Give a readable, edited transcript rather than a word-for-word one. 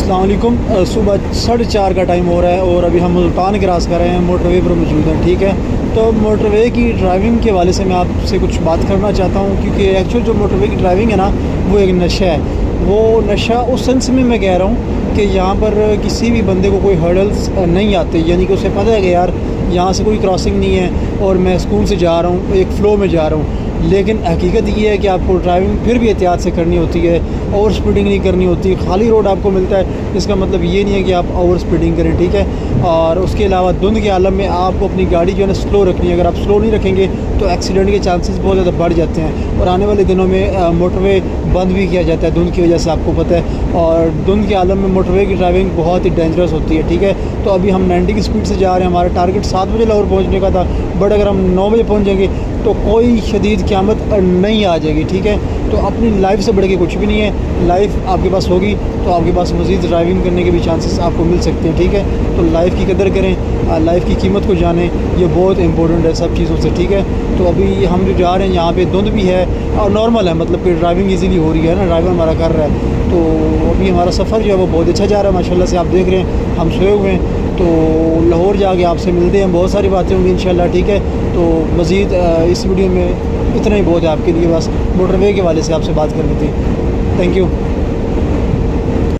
अस्सलाम वालेकुम। सुबह 4:30 का टाइम हो रहा है और अभी हम मुल्तान क्रॉस कर रहे हैं, मोटरवे पर मौजूद हैं। ठीक है, तो मोटरवे की ड्राइविंग के हवाले से मैं आपसे कुछ बात करना चाहता हूँ, क्योंकि एक्चुअल जो मोटरवे की ड्राइविंग है ना, वो एक नशा है। वो नशा उस सेंस में मैं कह रहा हूँ कि यहाँ पर किसी भी बंदे को कोई हर्डल्स नहीं आते, यानी कि उसे पता है कि यार यहाँ से कोई क्रॉसिंग नहीं है और मैं स्कूल से जा रहा हूँ, एक फ़्लो में जा रहा हूँ। लेकिन हकीकत ये है कि आपको ड्राइविंग फिर भी एहतियात से करनी होती है, ओवर स्पीडिंग नहीं करनी होती। खाली रोड आपको मिलता है, इसका मतलब ये नहीं है कि आप ओवर स्पीडिंग करें। ठीक है, और उसके अलावा धुंध के आलम में आपको अपनी गाड़ी जो है ना स्लो रखनी है। अगर आप स्लो नहीं रखेंगे तो एक्सीडेंट के चांसेस बहुत ज़्यादा बढ़ जाते हैं, और आने वाले दिनों में मोटरवे बंद भी किया जाता है धुंध की वजह से, आपको पता है। और धुंध के आलम में मोटरवे की ड्राइविंग बहुत ही डेंजरस होती है। ठीक है, तो अभी हम 90 की स्पीड से जा रहे हैं, हमारा टारगेट 7 बजे लाहौर पहुँचने का था, बट अगर हम 9 बजे पहुँचेंगे तो कोई शदीद क़यामत नहीं आ जाएगी। ठीक है, तो अपनी लाइफ से बढ़ के कुछ भी नहीं है। लाइफ आपके पास होगी तो आपके पास मज़ीद ड्राइविंग करने के भी चांसेस आपको मिल सकते हैं। ठीक है, तो लाइफ की कदर करें, लाइफ की कीमत को जानें, ये बहुत इंपॉर्टेंट है सब चीज़ों से। ठीक है, तो अभी हम जो जा रहे हैं यहाँ पे धुंध भी है और नॉर्मल है, मतलब कि ड्राइविंग इजीली हो रही है ना, ड्राइवर हमारा कर रहा है। तो अभी हमारा सफ़र जो है वो बहुत अच्छा जा रहा है माशाल्लाह से। आप देख रहे हैं हम सोए हुए हैं, तो लाहौर जाके आपसे मिलते हैं, बहुत सारी बातें होंगी इंशाल्लाह। ठीक है, तो मज़ीद इस वीडियो में इतना ही बहुत है आपके लिए, बस मोटरवे के हवाले से आपसे बात करनी थी। Thank you.